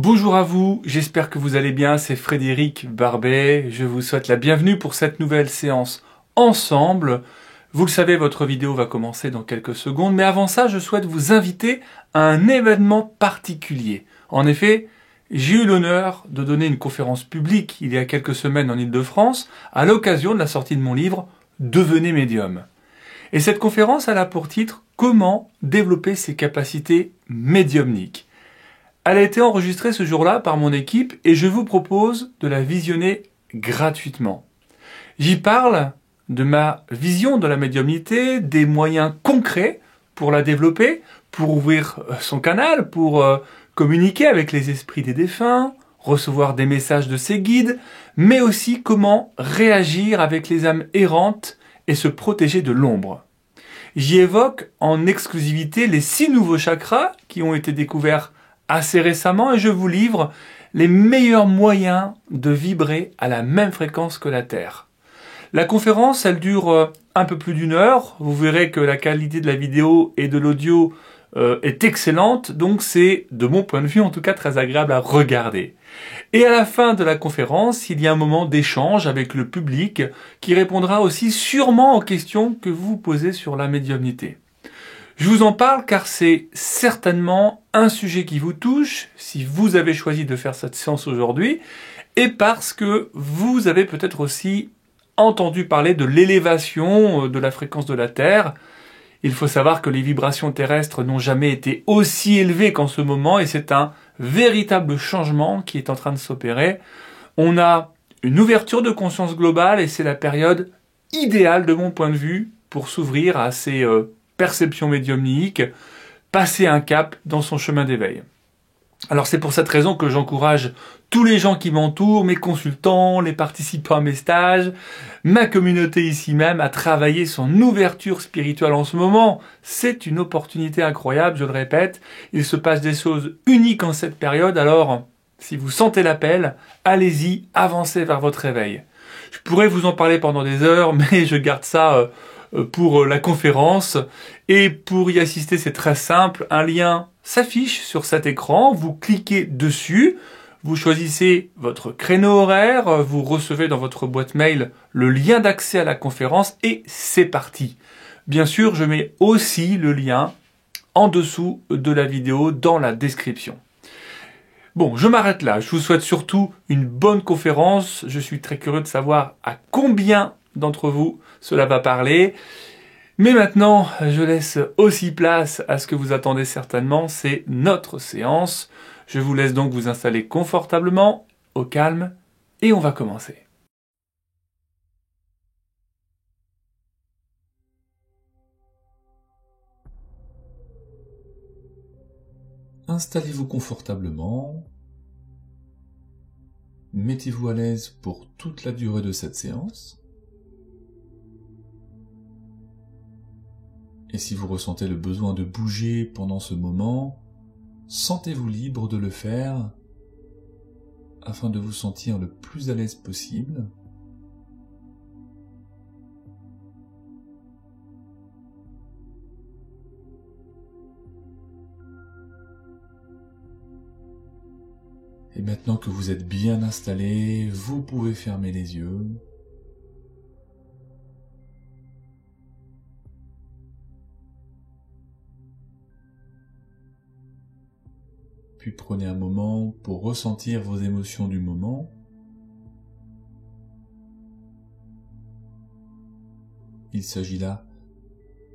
Bonjour à vous, j'espère que vous allez bien, c'est Frédéric Barbet, je vous souhaite la bienvenue pour cette nouvelle séance ensemble. Vous le savez, votre vidéo va commencer dans quelques secondes, mais avant ça, je souhaite vous inviter à un événement particulier. En effet, j'ai eu l'honneur de donner une conférence publique il y a quelques semaines en Île-de-France à l'occasion de la sortie de mon livre « Devenez médium ». Et cette conférence, elle a pour titre « Comment développer ses capacités médiumniques ». Elle a été enregistrée ce jour-là par mon équipe et je vous propose de la visionner gratuitement. J'y parle de ma vision de la médiumnité, des moyens concrets pour la développer, pour ouvrir son canal, pour communiquer avec les esprits des défunts, recevoir des messages de ses guides, mais aussi comment réagir avec les âmes errantes et se protéger de l'ombre. J'y évoque en exclusivité les 6 nouveaux chakras qui ont été découverts assez récemment et je vous livre les meilleurs moyens de vibrer à la même fréquence que la Terre. La conférence, elle dure un peu plus d'1 heure. Vous verrez que la qualité de la vidéo et de l'audio est excellente, donc c'est, de mon point de vue en tout cas, très agréable à regarder. Et à la fin de la conférence, il y a un moment d'échange avec le public qui répondra aussi sûrement aux questions que vous vous posez sur la médiumnité. Je vous en parle car c'est certainement un sujet qui vous touche si vous avez choisi de faire cette séance aujourd'hui et parce que vous avez peut-être aussi entendu parler de l'élévation de la fréquence de la Terre. Il faut savoir que les vibrations terrestres n'ont jamais été aussi élevées qu'en ce moment et c'est un véritable changement qui est en train de s'opérer. On a une ouverture de conscience globale et c'est la période idéale de mon point de vue pour s'ouvrir à ces perception médiumnique, passer un cap dans son chemin d'éveil. Alors c'est pour cette raison que j'encourage tous les gens qui m'entourent, mes consultants, les participants à mes stages, ma communauté ici même, à travailler son ouverture spirituelle en ce moment. C'est une opportunité incroyable, je le répète. Il se passe des choses uniques en cette période, alors si vous sentez l'appel, allez-y, avancez vers votre éveil. Je pourrais vous en parler pendant des heures, mais je garde ça pour la conférence. Et pour y assister, c'est très simple. Un lien s'affiche sur cet écran. Vous cliquez dessus. Vous choisissez votre créneau horaire. Vous recevez dans votre boîte mail le lien d'accès à la conférence et c'est parti. Bien sûr, je mets aussi le lien en dessous de la vidéo dans la description. Bon, je m'arrête là. Je vous souhaite surtout une bonne conférence. Je suis très curieux de savoir à combien d'entre vous cela va parler. Mais maintenant, je laisse aussi place à ce que vous attendez certainement, c'est notre séance. Je vous laisse donc vous installer confortablement, au calme, et on va commencer. Installez-vous confortablement. Mettez-vous à l'aise pour toute la durée de cette séance. Et si vous ressentez le besoin de bouger pendant ce moment, sentez-vous libre de le faire afin de vous sentir le plus à l'aise possible. Et maintenant que vous êtes bien installé, vous pouvez fermer les yeux. Puis prenez un moment pour ressentir vos émotions du moment. Il s'agit là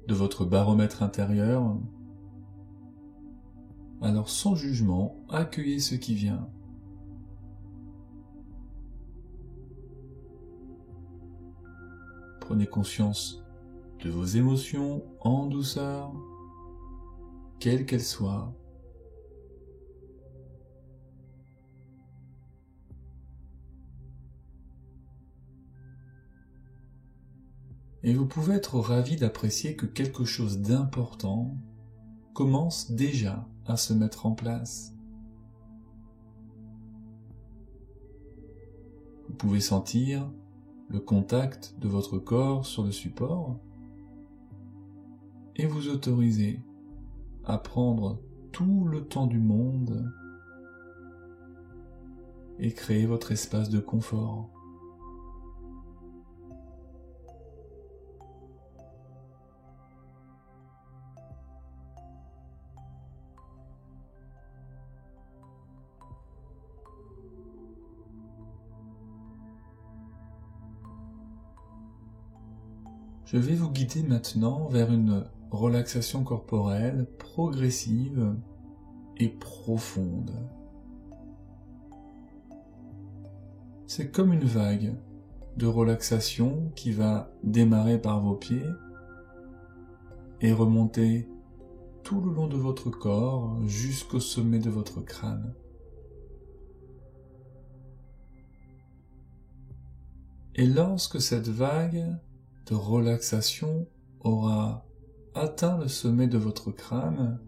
de votre baromètre intérieur. Alors sans jugement, accueillez ce qui vient. Prenez conscience de vos émotions en douceur, quelles qu'elles soient. Et vous pouvez être ravi d'apprécier que quelque chose d'important commence déjà à se mettre en place. Vous pouvez sentir le contact de votre corps sur le support et vous autoriser à prendre tout le temps du monde et créez votre espace de confort. Je vais vous guider maintenant vers une relaxation corporelle progressive et profonde. C'est comme une vague de relaxation qui va démarrer par vos pieds et remonter tout le long de votre corps jusqu'au sommet de votre crâne. Et lorsque cette vague de relaxation aura atteint le sommet de votre crâne,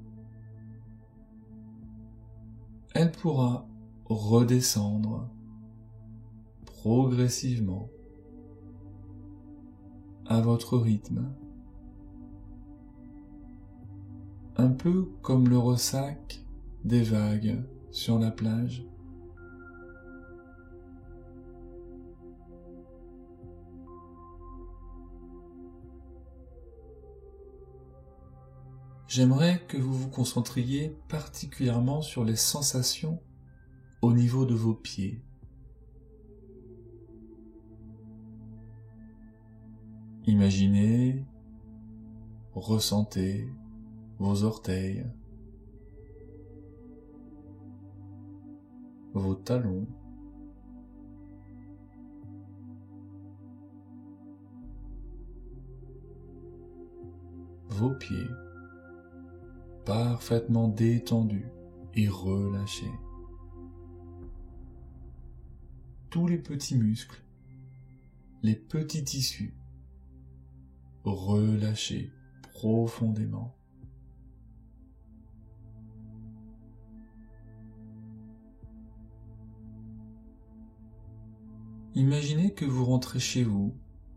elle pourra redescendre progressivement à votre rythme, un peu comme le ressac des vagues sur la plage. J'aimerais que vous vous concentriez particulièrement sur les sensations au niveau de vos pieds. Imaginez, ressentez vos orteils, vos talons, vos pieds, parfaitement détendus et relâchés. Tous les petits muscles, les petits tissus, relâchés profondément. Imaginez que vous rentrez chez vous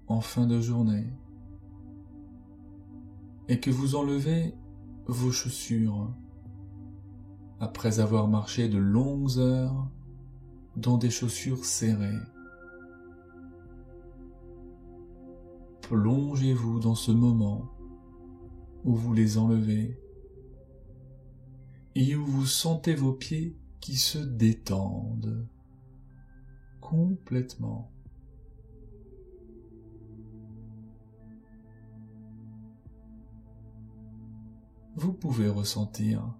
en fin de journée et que vous enlevez vos chaussures après avoir marché de longues heures dans des chaussures serrées. Plongez-vous dans ce moment où vous les enlevez et où vous sentez vos pieds qui se détendent complètement. Vous pouvez ressentir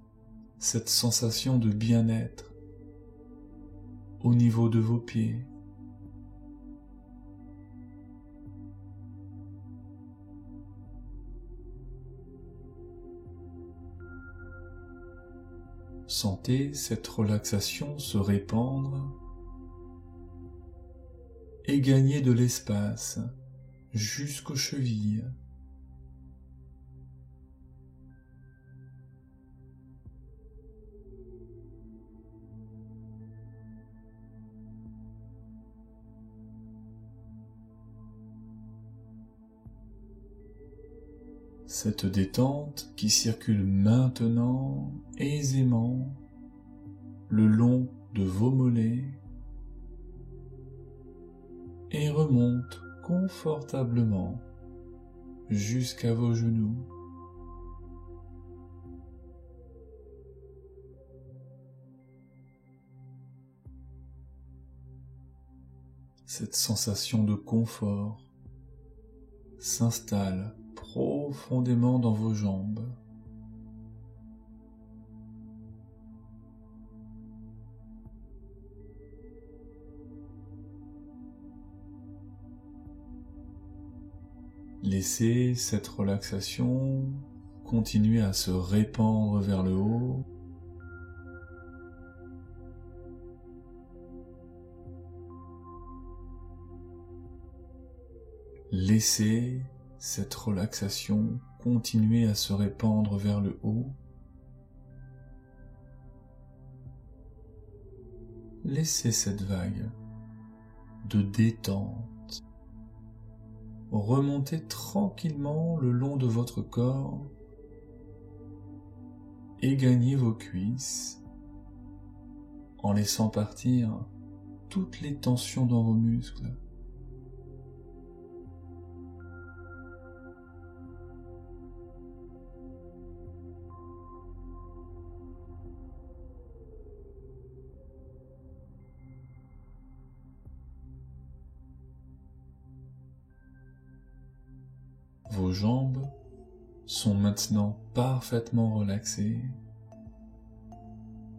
cette sensation de bien-être au niveau de vos pieds. Sentez cette relaxation se répandre et gagner de l'espace jusqu'aux chevilles. Cette détente qui circule maintenant aisément le long de vos mollets et remonte confortablement jusqu'à vos genoux. Cette sensation de confort s'installe profondément dans vos jambes. Laissez cette relaxation continuer à se répandre vers le haut. Laissez cette relaxation continuer à se répandre vers le haut. Laissez cette vague de détente remonter tranquillement le long de votre corps et gagner vos cuisses en laissant partir toutes les tensions dans vos muscles. Vos jambes sont maintenant parfaitement relaxées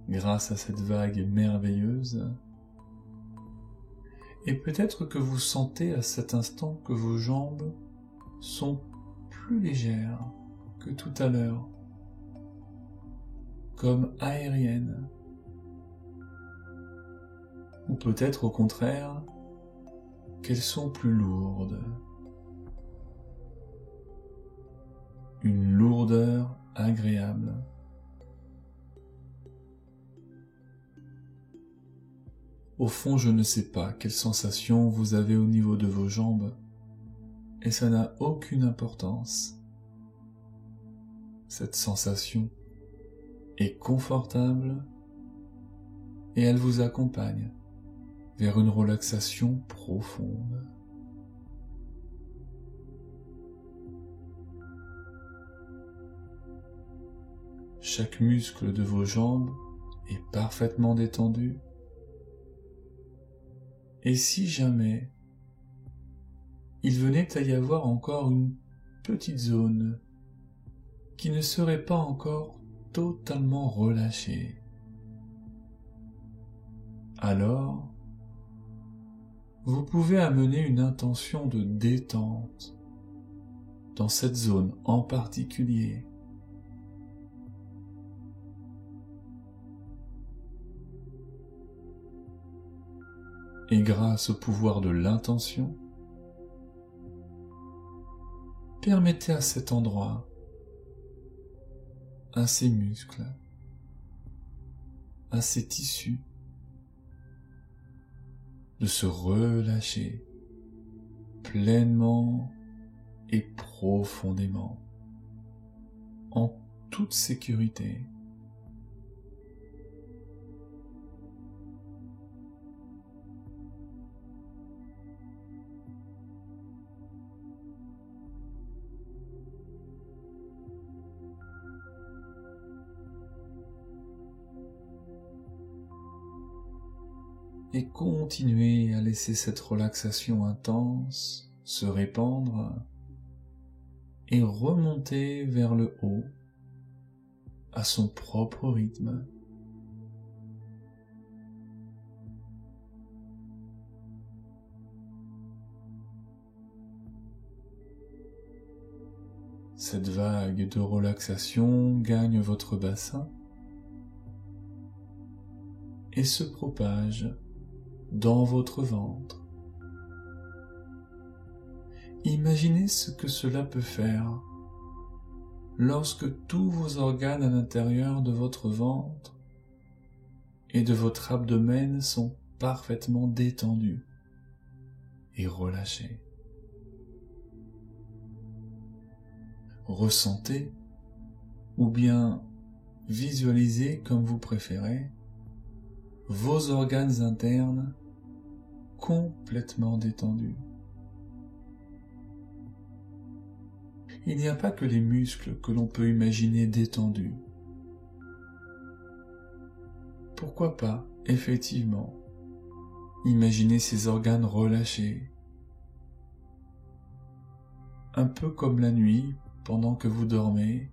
grâce à cette vague merveilleuse. Et peut-être que vous sentez à cet instant que vos jambes sont plus légères que tout à l'heure, comme aériennes. Ou peut-être au contraire qu'elles sont plus lourdes. Une lourdeur agréable. Au fond, je ne sais pas quelle sensation vous avez au niveau de vos jambes, et ça n'a aucune importance. Cette sensation est confortable et elle vous accompagne vers une relaxation profonde. Chaque muscle de vos jambes est parfaitement détendu. Et si jamais il venait à y avoir encore une petite zone qui ne serait pas encore totalement relâchée, alors vous pouvez amener une intention de détente dans cette zone en particulier. Et grâce au pouvoir de l'intention, permettez à cet endroit, à ces muscles, à ces tissus, de se relâcher pleinement et profondément, en toute sécurité. Et continuez à laisser cette relaxation intense se répandre et remonter vers le haut à son propre rythme. Cette vague de relaxation gagne votre bassin et se propage dans votre ventre. Imaginez ce que cela peut faire lorsque tous vos organes à l'intérieur de votre ventre et de votre abdomen sont parfaitement détendus et relâchés. Ressentez, ou bien visualisez comme vous préférez, vos organes internes complètement détendus. Il n'y a pas que les muscles que l'on peut imaginer détendus. Pourquoi pas, effectivement, imaginer ces organes relâchés, un peu comme la nuit pendant que vous dormez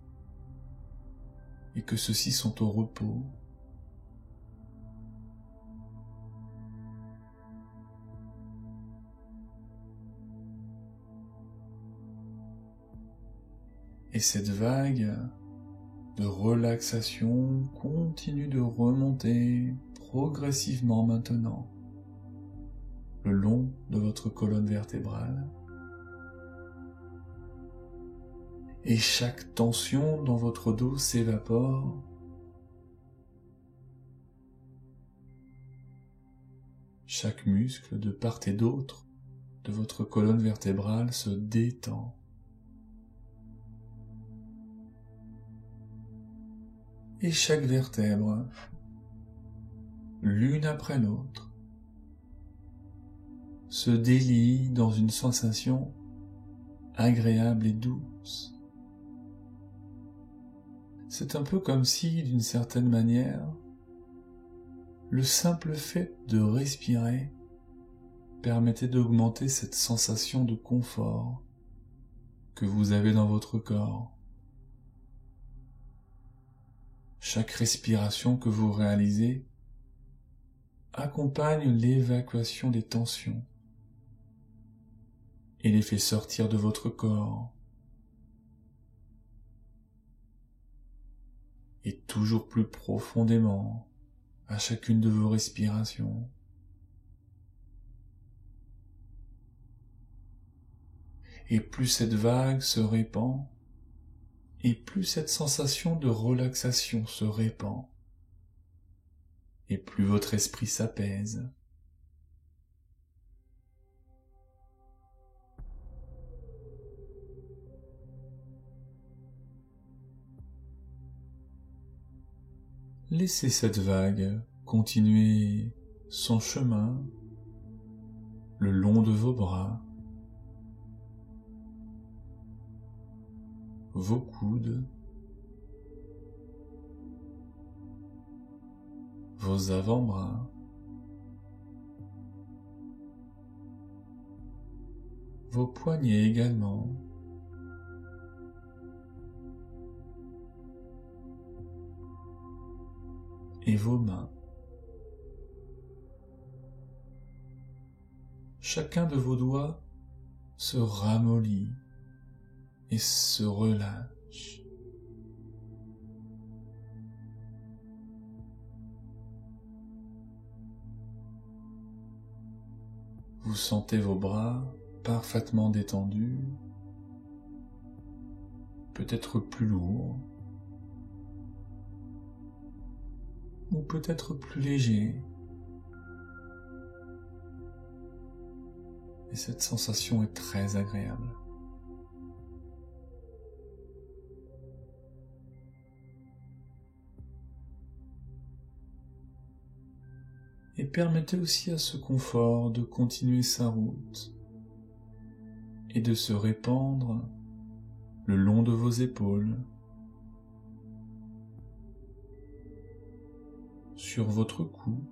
et que ceux-ci sont au repos. Et cette vague de relaxation continue de remonter progressivement maintenant le long de votre colonne vertébrale. Et chaque tension dans votre dos s'évapore. Chaque muscle de part et d'autre de votre colonne vertébrale se détend. Et chaque vertèbre, l'une après l'autre, se délie dans une sensation agréable et douce. C'est un peu comme si, d'une certaine manière, le simple fait de respirer permettait d'augmenter cette sensation de confort que vous avez dans votre corps. Chaque respiration que vous réalisez accompagne l'évacuation des tensions et les fait sortir de votre corps. Et toujours plus profondément à chacune de vos respirations. Et plus cette vague se répand, et plus cette sensation de relaxation se répand, et plus votre esprit s'apaise. Laissez cette vague continuer son chemin le long de vos bras, vos coudes, vos avant-bras, vos poignets également, et vos mains. Chacun de vos doigts se ramollit et se relâche. Vous sentez vos bras parfaitement détendus, peut-être plus lourds, ou peut-être plus légers. Et cette sensation est très agréable. Et permettez aussi à ce confort de continuer sa route et de se répandre le long de vos épaules, sur votre cou,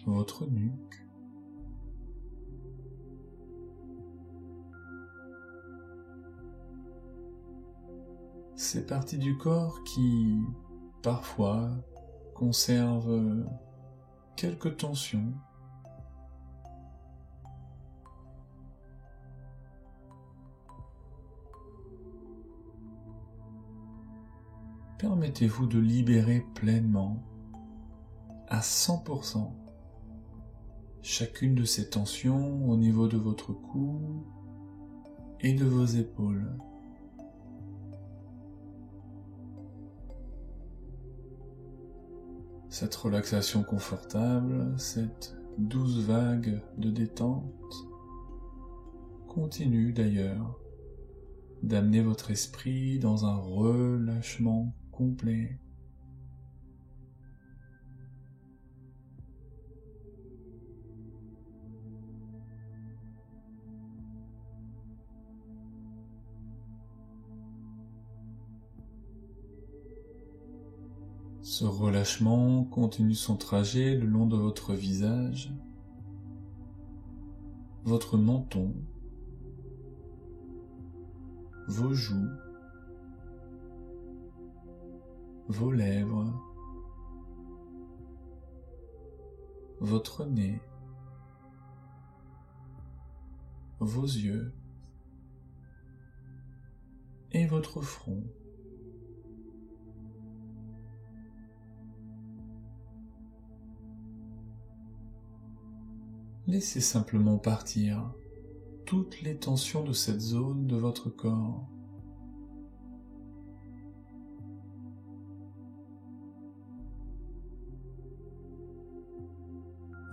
votre nuque, ces parties du corps qui, parfois, conservent quelques tensions. Permettez-vous de libérer pleinement, à 100%, chacune de ces tensions au niveau de votre cou et de vos épaules. Cette relaxation confortable, cette douce vague de détente, continue d'ailleurs d'amener votre esprit dans un relâchement complet. Ce relâchement continue son trajet le long de votre visage, votre menton, vos joues, vos lèvres, votre nez, vos yeux et votre front. Laissez simplement partir toutes les tensions de cette zone de votre corps.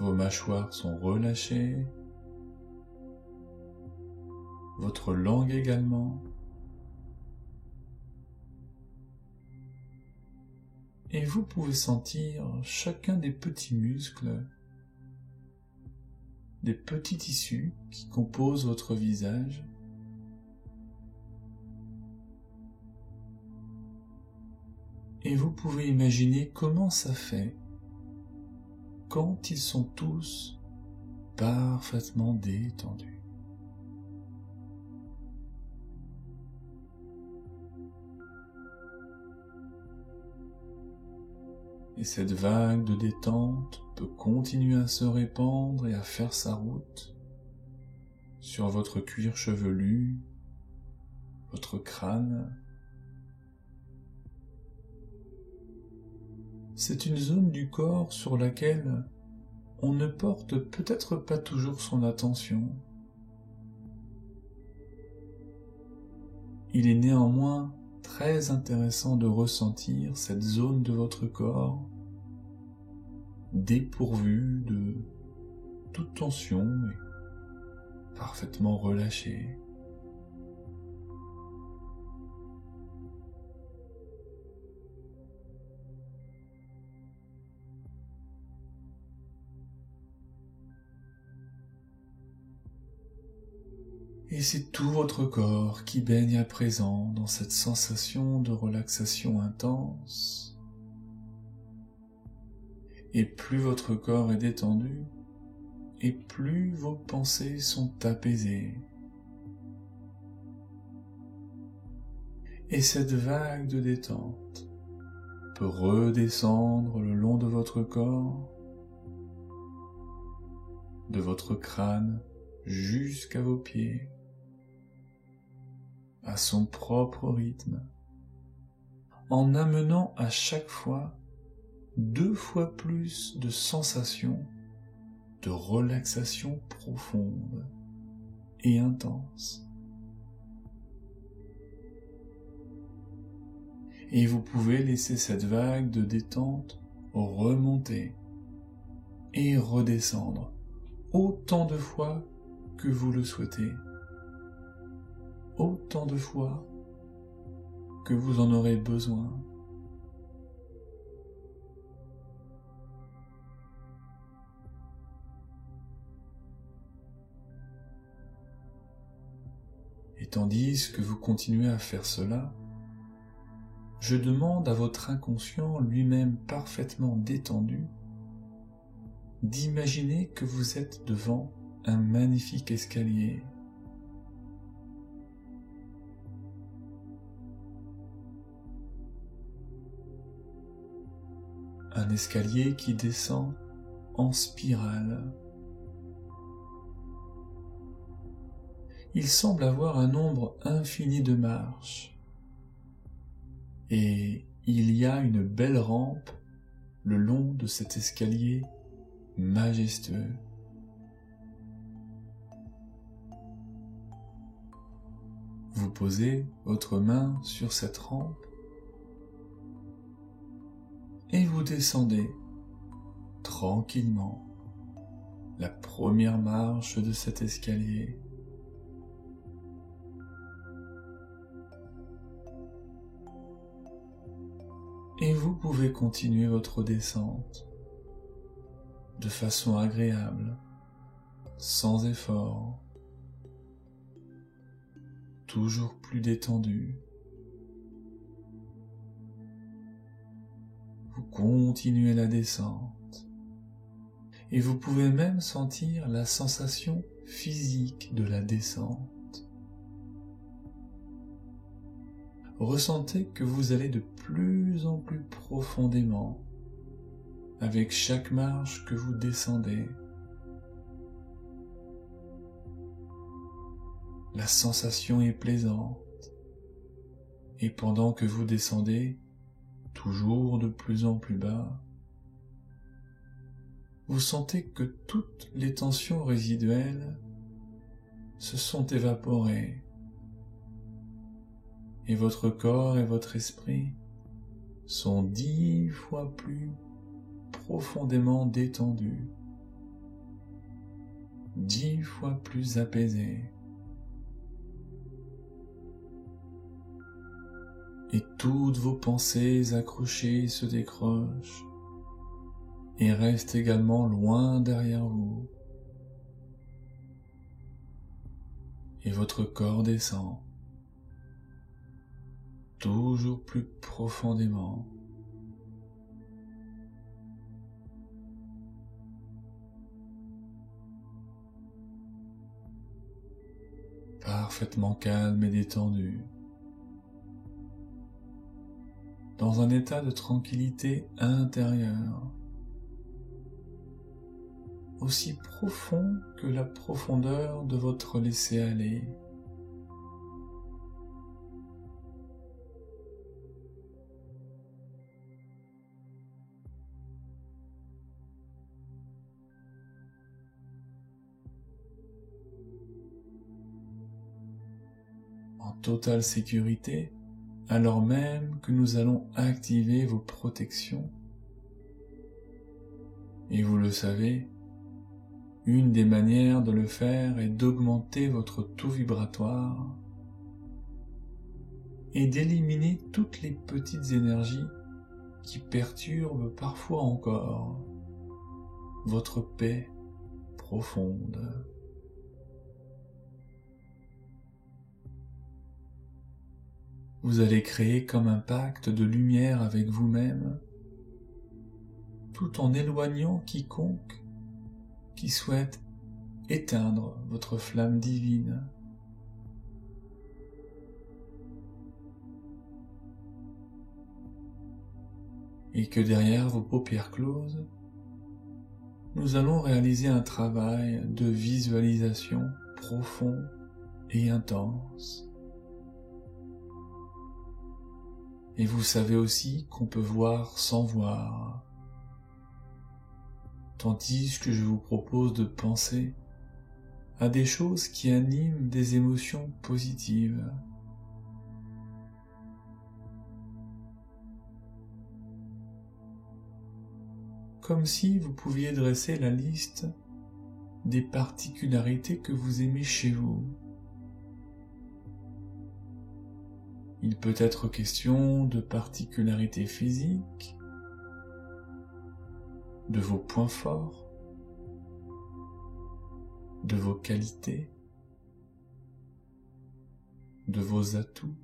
Vos mâchoires sont relâchées, votre langue également, Et vous pouvez sentir chacun des petits muscles, des petits tissus qui composent votre visage. Et vous pouvez imaginer comment ça fait quand ils sont tous parfaitement détendus. Et cette vague de détente peut continuer à se répandre et à faire sa route sur votre cuir chevelu, votre crâne. C'est une zone du corps sur laquelle on ne porte peut-être pas toujours son attention. Il est néanmoins très intéressant de ressentir cette zone de votre corps dépourvue de toute tension et parfaitement relâchée. Et c'est tout votre corps qui baigne à présent dans cette sensation de relaxation intense. Et plus votre corps est détendu, et plus vos pensées sont apaisées. Et cette vague de détente peut redescendre le long de votre corps, de votre crâne jusqu'à vos pieds, à son propre rythme, en amenant à chaque fois 2 fois plus de sensations de relaxation profonde et intense. Et vous pouvez laisser cette vague de détente remonter et redescendre autant de fois que vous le souhaitez, autant de fois que vous en aurez besoin. Et tandis que vous continuez à faire cela, je demande à votre inconscient, lui-même parfaitement détendu, d'imaginer que vous êtes devant un magnifique escalier. Un escalier qui descend en spirale. Il semble avoir un nombre infini de marches. Et il y a une belle rampe le long de cet escalier majestueux. Vous posez votre main sur cette rampe et vous descendez tranquillement la première marche de cet escalier. Et vous pouvez continuer votre descente de façon agréable, sans effort, toujours plus détendu. Vous continuez la descente et vous pouvez même sentir la sensation physique de la descente. Ressentez que vous allez de plus en plus profondément avec chaque marche que vous descendez. La sensation est plaisante et pendant que vous descendez toujours de plus en plus bas, vous sentez que toutes les tensions résiduelles se sont évaporées et votre corps et votre esprit sont 10 fois plus profondément détendus, 10 fois plus apaisés. et toutes vos pensées accrochées se décrochent et restent également loin derrière vous. Et votre corps descend toujours plus profondément. Parfaitement calme et détendu, dans un état de tranquillité intérieure, aussi profond que la profondeur de votre laisser-aller. En totale sécurité, alors même que nous allons activer vos protections. Et vous le savez, une des manières de le faire est d'augmenter votre taux vibratoire et d'éliminer toutes les petites énergies qui perturbent parfois encore votre paix profonde. Vous allez créer comme un pacte de lumière avec vous-même, tout en éloignant quiconque qui souhaite éteindre votre flamme divine. Et que derrière vos paupières closes, nous allons réaliser un travail de visualisation profond et intense. Et vous savez aussi qu'on peut voir sans voir, tandis que je vous propose de penser à des choses qui animent des émotions positives. Comme si vous pouviez dresser la liste des particularités que vous aimez chez vous. Il peut être question de particularités physiques, de vos points forts, de vos qualités, de vos atouts.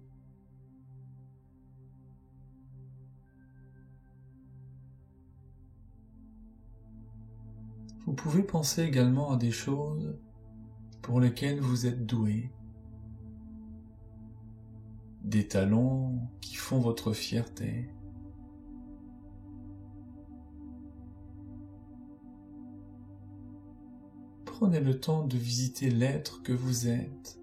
Vous pouvez penser également à des choses pour lesquelles vous êtes doué, des talents qui font votre fierté. Prenez le temps de visiter l'être que vous êtes.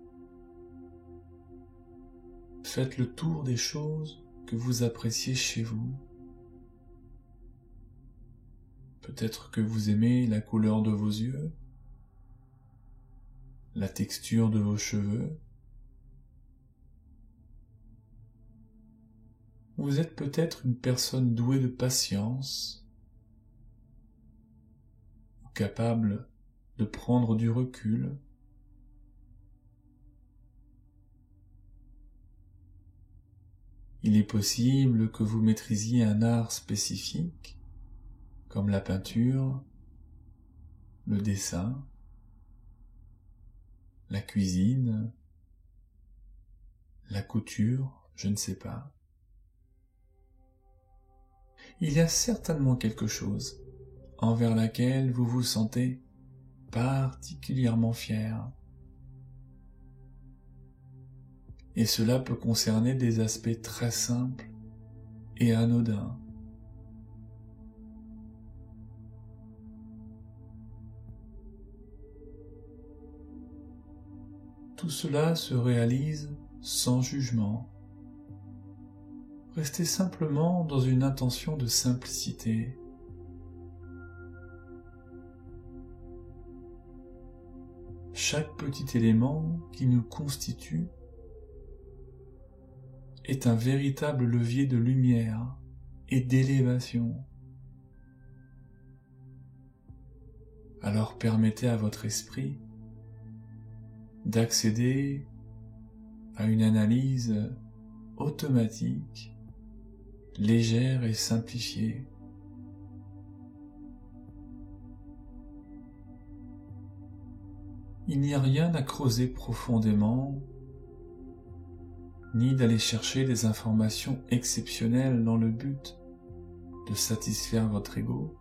Faites le tour des choses que vous appréciez chez vous. Peut-être que vous aimez la couleur de vos yeux, la texture de vos cheveux. Vous êtes peut-être une personne douée de patience, ou capable de prendre du recul. Il est possible que vous maîtrisiez un art spécifique, comme la peinture, le dessin, la cuisine, la couture, je ne sais pas. Il y a certainement quelque chose envers laquelle vous vous sentez particulièrement fier. Et cela peut concerner des aspects très simples et anodins. Tout cela se réalise sans jugement. Restez simplement dans une intention de simplicité. Chaque petit élément qui nous constitue est un véritable levier de lumière et d'élévation. Alors permettez à votre esprit d'accéder à une analyse automatique, légère et simplifiée. Il n'y a rien à creuser profondément, ni d'aller chercher des informations exceptionnelles dans le but de satisfaire votre ego.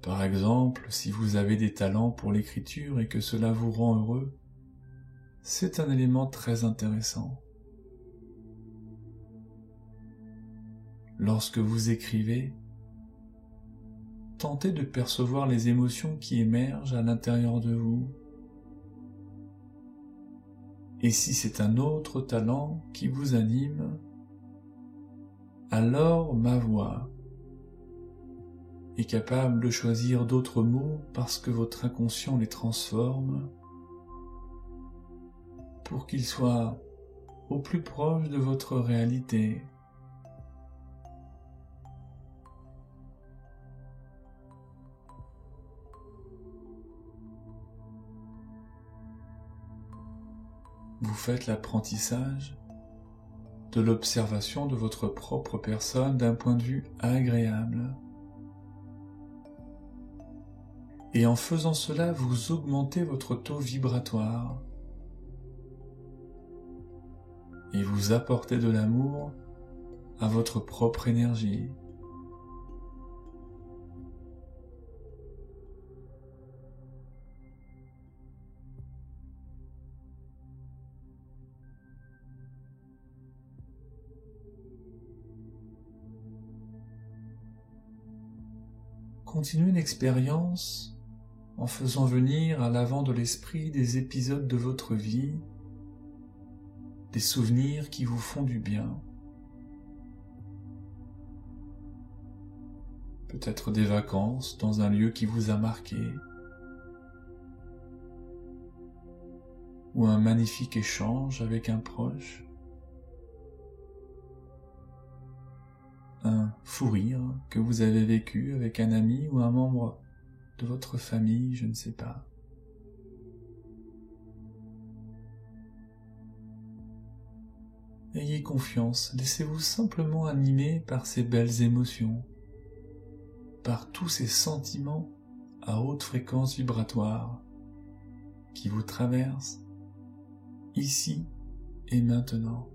Par exemple, si vous avez des talents pour l'écriture et que cela vous rend heureux, c'est un élément très intéressant. Lorsque vous écrivez, tentez de percevoir les émotions qui émergent à l'intérieur de vous. Et si c'est un autre talent qui vous anime, alors ma voix est capable de choisir d'autres mots parce que votre inconscient les transforme pour qu'ils soient au plus proche de votre réalité. Vous faites l'apprentissage de l'observation de votre propre personne d'un point de vue agréable. Et en faisant cela, vous augmentez votre taux vibratoire et vous apportez de l'amour à votre propre énergie. Continuez l'expérience en faisant venir à l'avant de l'esprit des épisodes de votre vie, des souvenirs qui vous font du bien. Peut-être des vacances dans un lieu qui vous a marqué, ou un magnifique échange avec un proche, un fou rire que vous avez vécu avec un ami ou un membre de votre famille, je ne sais pas. Ayez confiance, laissez-vous simplement animer par ces belles émotions, par tous ces sentiments à haute fréquence vibratoire qui vous traversent ici et maintenant.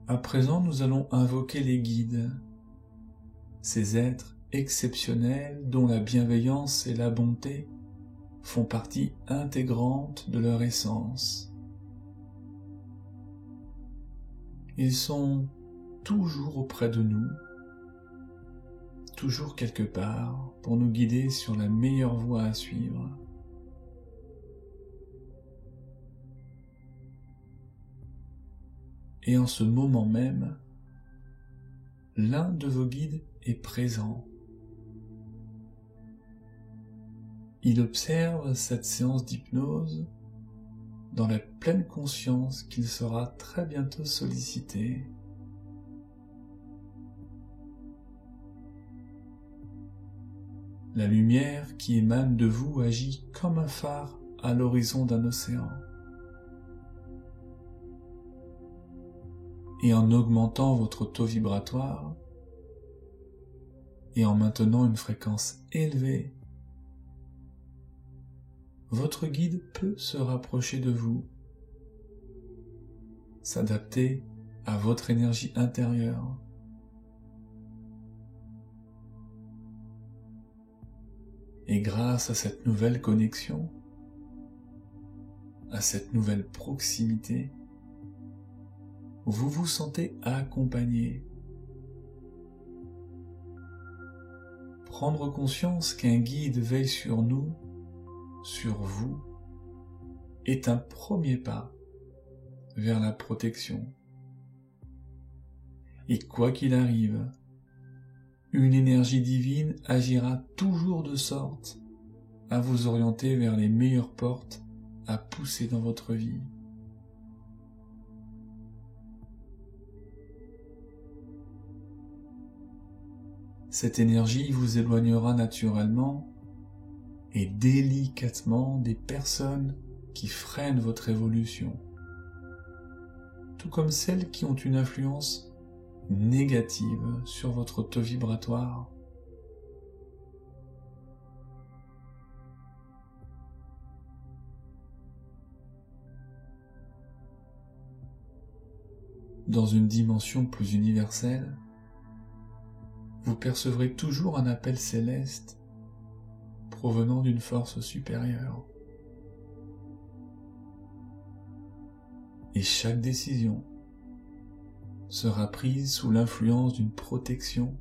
À présent, nous allons invoquer les guides, ces êtres exceptionnels dont la bienveillance et la bonté font partie intégrante de leur essence. Ils sont toujours auprès de nous, toujours quelque part pour nous guider sur la meilleure voie à suivre. Et en ce moment même, l'un de vos guides est présent. Il observe cette séance d'hypnose dans la pleine conscience qu'il sera très bientôt sollicité. La lumière qui émane de vous agit comme un phare à l'horizon d'un océan. Et en augmentant votre taux vibratoire et en maintenant une fréquence élevée, votre guide peut se rapprocher de vous, s'adapter à votre énergie intérieure. Et grâce à cette nouvelle connexion, à cette nouvelle proximité, vous vous sentez accompagné. Prendre conscience qu'un guide veille sur nous, sur vous, est un premier pas vers la protection. Et quoi qu'il arrive, une énergie divine agira toujours de sorte à vous orienter vers les meilleures portes à pousser dans votre vie. Cette énergie vous éloignera naturellement et délicatement des personnes qui freinent votre évolution, tout comme celles qui ont une influence négative sur votre taux vibratoire. Dans une dimension plus universelle, vous percevrez toujours un appel céleste provenant d'une force supérieure. Et chaque décision sera prise sous l'influence d'une protection,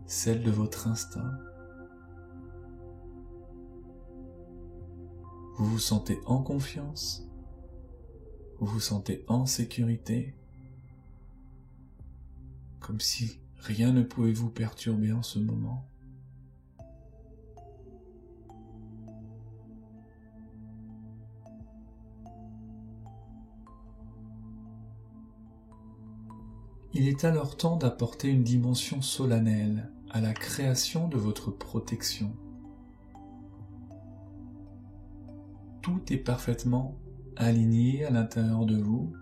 celle de votre instinct. Vous vous sentez en confiance, vous vous sentez en sécurité, comme si rien ne pouvait vous perturber en ce moment. Il est alors temps d'apporter une dimension solennelle à la création de votre protection. Tout est parfaitement aligné à l'intérieur de vous.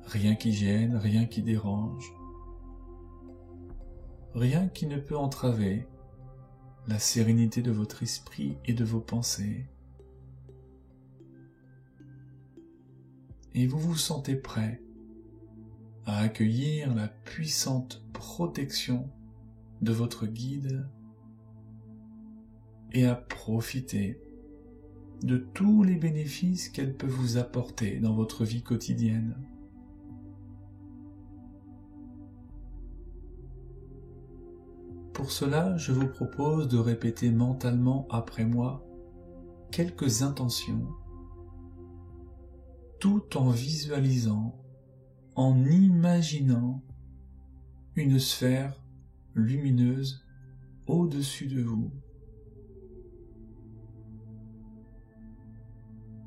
Rien qui gêne, rien qui dérange. Rien qui ne peut entraver la sérénité de votre esprit et de vos pensées. Et vous vous sentez prêt à accueillir la puissante protection de votre guide et à profiter de tous les bénéfices qu'elle peut vous apporter dans votre vie quotidienne. Pour cela, je vous propose de répéter mentalement après moi quelques intentions, tout en visualisant, en imaginant une sphère lumineuse au-dessus de vous.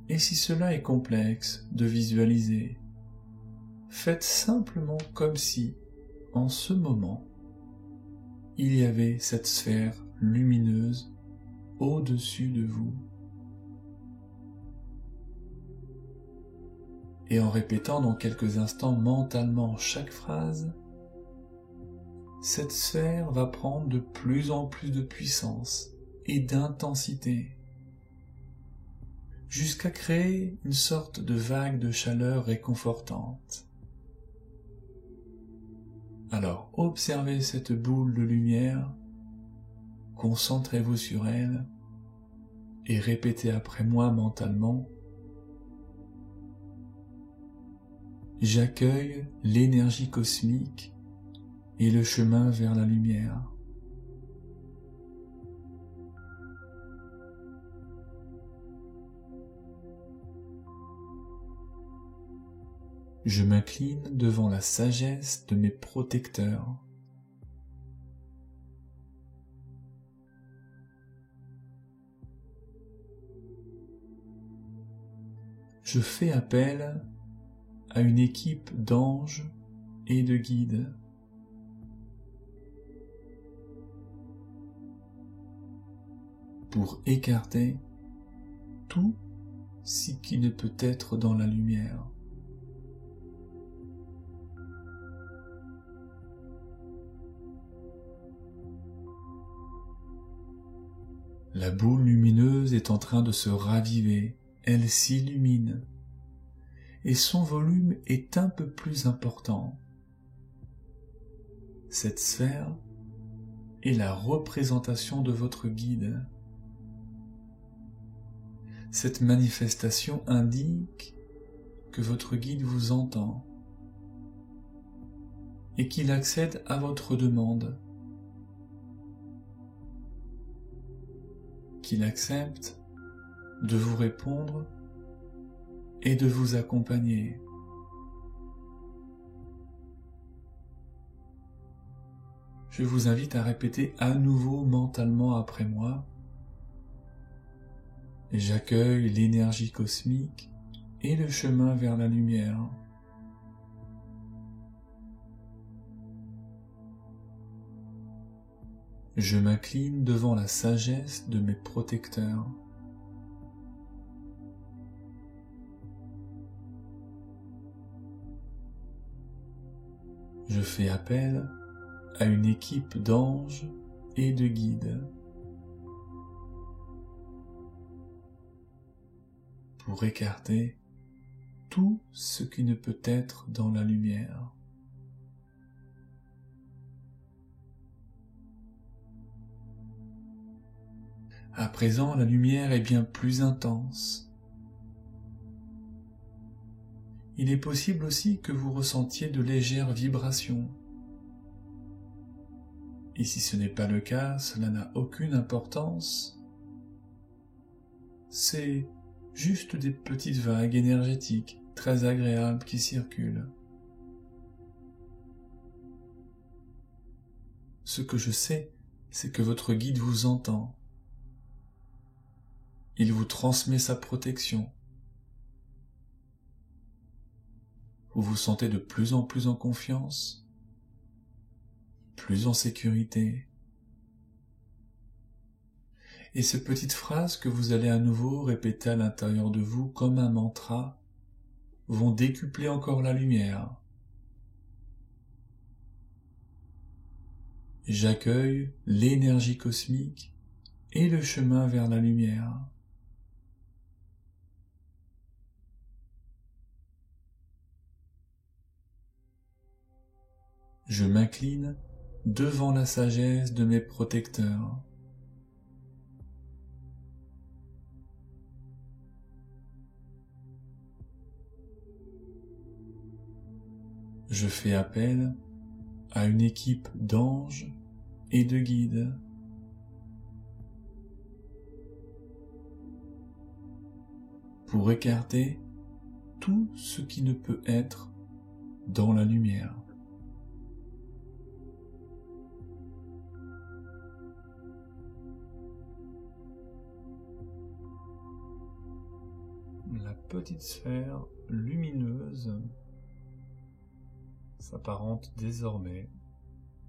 Et si cela est complexe de visualiser, faites simplement comme si, en ce moment, il y avait cette sphère lumineuse au-dessus de vous. Et en répétant dans quelques instants mentalement chaque phrase, cette sphère va prendre de plus en plus de puissance et d'intensité, jusqu'à créer une sorte de vague de chaleur réconfortante. Alors observez cette boule de lumière, concentrez-vous sur elle et répétez après moi mentalement: j'accueille l'énergie cosmique et le chemin vers la lumière. Je m'incline devant la sagesse de mes protecteurs. Je fais appel à une équipe d'anges et de guides. Pour écarter tout ce qui ne peut être dans la lumière. La boule lumineuse est en train de se raviver, elle s'illumine, et son volume est un peu plus important. Cette sphère est la représentation de votre guide. Cette manifestation indique que votre guide vous entend et qu'il accède à votre demande, qu'il accepte de vous répondre et de vous accompagner. Je vous invite à répéter à nouveau mentalement après moi. J'accueille l'énergie cosmique et le chemin vers la lumière. Je m'incline devant la sagesse de mes protecteurs. Je fais appel à une équipe d'anges et de guides pour écarter tout ce qui ne peut être dans la lumière. À présent, la lumière est bien plus intense. Il est possible aussi que vous ressentiez de légères vibrations. Et si ce n'est pas le cas, cela n'a aucune importance. C'est juste des petites vagues énergétiques très agréables qui circulent. Ce que je sais, c'est que votre guide vous entend. Il vous transmet sa protection. Vous vous sentez de plus en plus en confiance, plus en sécurité. Et ces petites phrases que vous allez à nouveau répéter à l'intérieur de vous comme un mantra vont décupler encore la lumière. J'accueille l'énergie cosmique et le chemin vers la lumière. Je m'incline devant la sagesse de mes protecteurs. Je fais appel à une équipe d'anges et de guides. Pour écarter tout ce qui ne peut être dans la lumière. La petite sphère lumineuse s'apparente désormais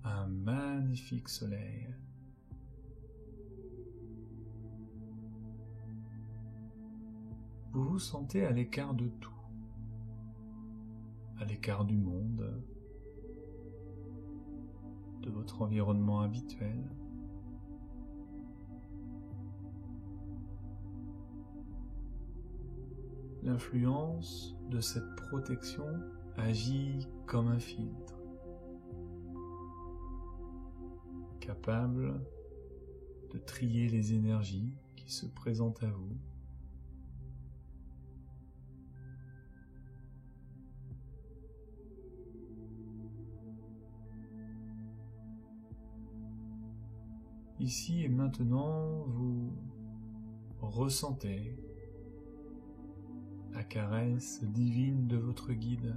à un magnifique soleil. Vous vous sentez à l'écart de tout, à l'écart du monde, de votre environnement habituel. L'influence de cette protection agit comme un filtre, capable de trier les énergies qui se présentent à vous. Ici et maintenant, vous ressentez la caresse divine de votre guide.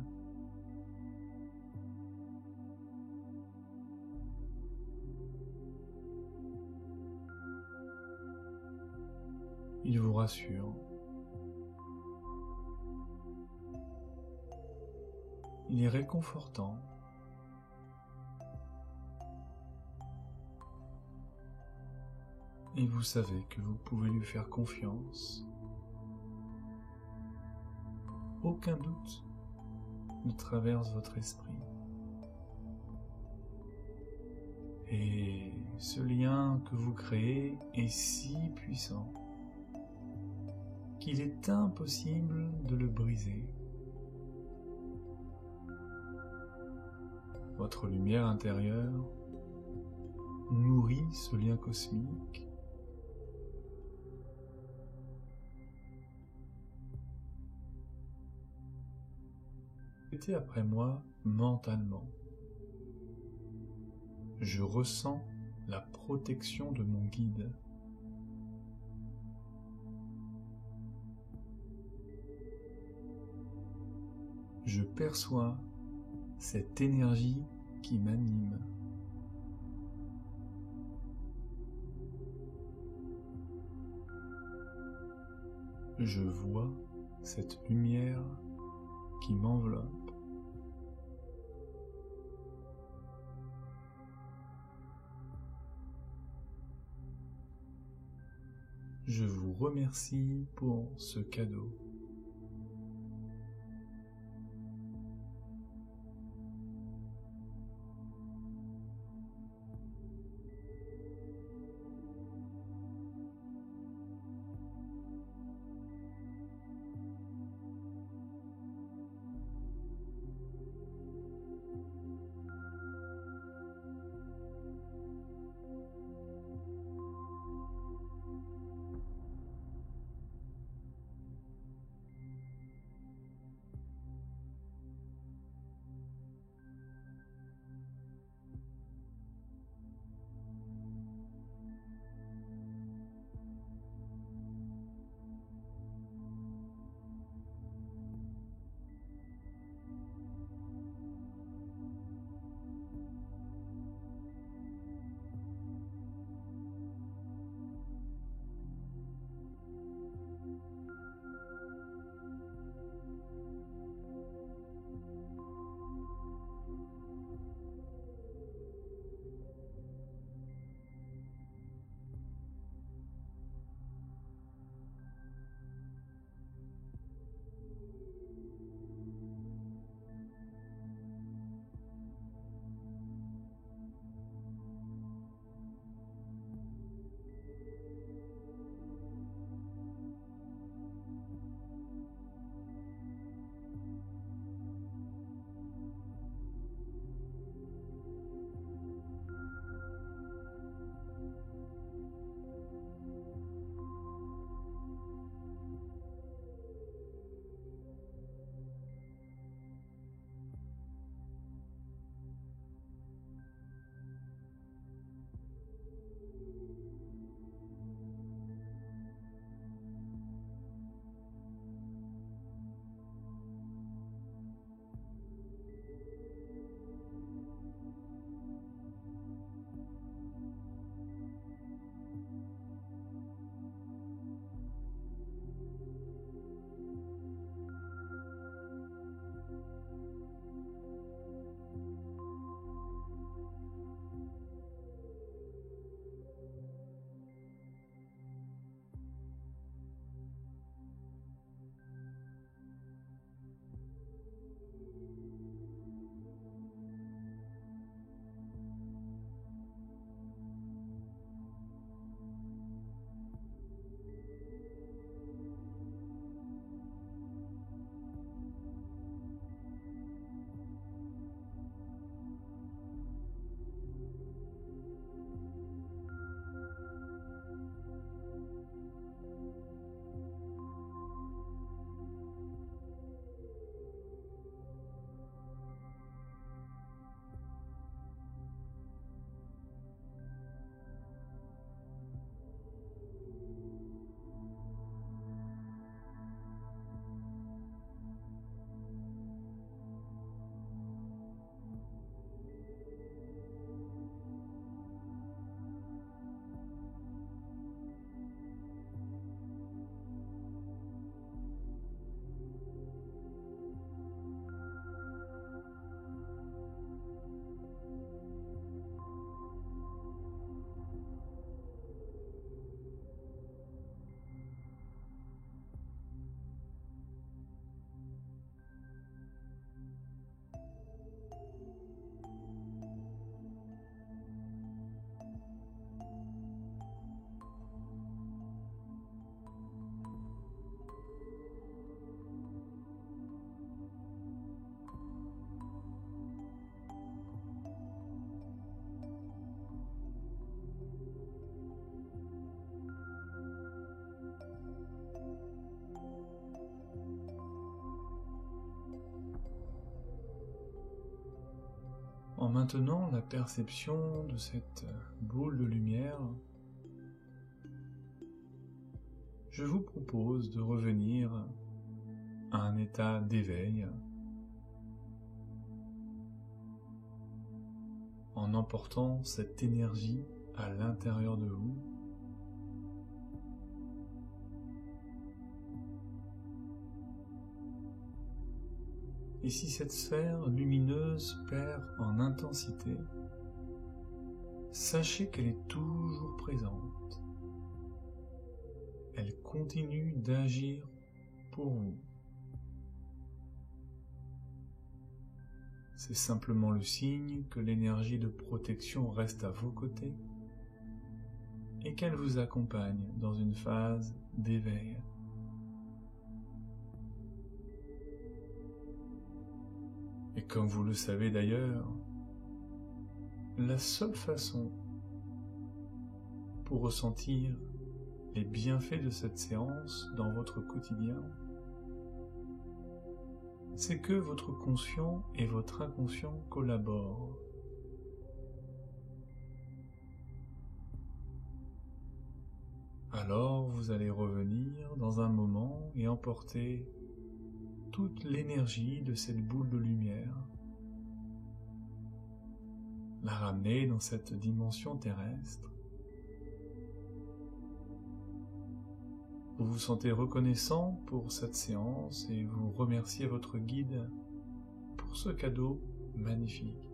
Il vous rassure. Il est réconfortant. Et vous savez que vous pouvez lui faire confiance. Aucun doute ne traverse votre esprit. Et ce lien que vous créez est si puissant qu'il est impossible de le briser. Votre lumière intérieure nourrit ce lien cosmique. Répétez après moi mentalement. Je ressens la protection de mon guide. Je perçois cette énergie qui m'anime. Je vois cette lumière qui m'enveloppe. Je vous remercie pour ce cadeau. En maintenant la perception de cette boule de lumière, je vous propose de revenir à un état d'éveil en emportant cette énergie à l'intérieur de vous Et si cette sphère lumineuse perd en intensité, sachez qu'elle est toujours présente. Elle continue d'agir pour vous. C'est simplement le signe que l'énergie de protection reste à vos côtés et qu'elle vous accompagne dans une phase d'éveil. Et comme vous le savez d'ailleurs, la seule façon pour ressentir les bienfaits de cette séance dans votre quotidien, c'est que votre conscient et votre inconscient collaborent. Alors vous allez revenir dans un moment et emporter toute l'énergie de cette boule de lumière, la ramener dans cette dimension terrestre. Vous vous sentez reconnaissant pour cette séance et vous remerciez votre guide pour ce cadeau magnifique.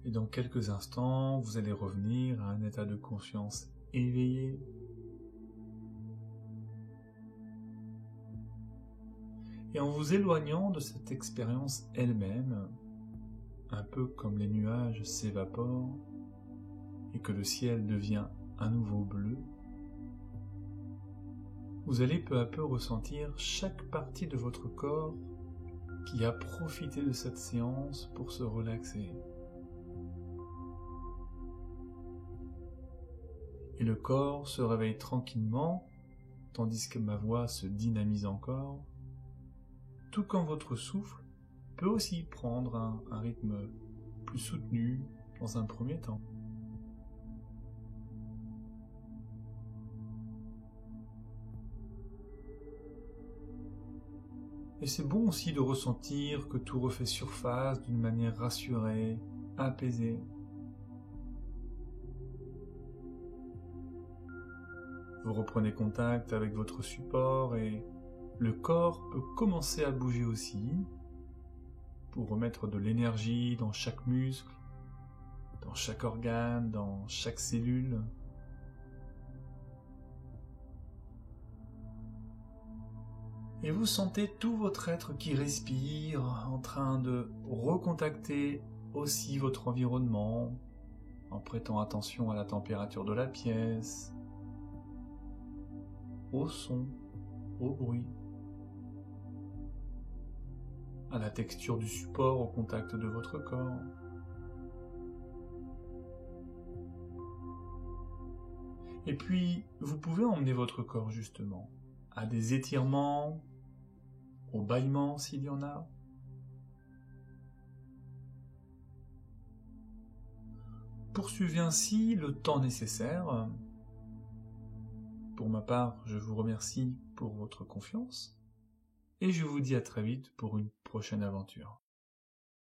Et dans quelques instants, vous allez revenir à un état de conscience éveillé. Et en vous éloignant de cette expérience elle-même, un peu comme les nuages s'évaporent et que le ciel devient à nouveau bleu, vous allez peu à peu ressentir chaque partie de votre corps qui a profité de cette séance pour se relaxer. Et le corps se réveille tranquillement, tandis que ma voix se dynamise encore, tout comme votre souffle peut aussi prendre un rythme plus soutenu dans un premier temps. Et c'est bon aussi de ressentir que tout refait surface d'une manière rassurée, apaisée. Vous reprenez contact avec votre support et le corps peut commencer à bouger aussi pour remettre de l'énergie dans chaque muscle, dans chaque organe, dans chaque cellule. Et vous sentez tout votre être qui respire en train de recontacter aussi votre environnement en prêtant attention à la température de la pièce, au son, au bruit, à la texture du support au contact de votre corps. Et puis, vous pouvez emmener votre corps justement à des étirements, au bâillement s'il y en a. Poursuivez ainsi le temps nécessaire. Pour ma part, je vous remercie pour votre confiance et je vous dis à très vite pour une prochaine aventure.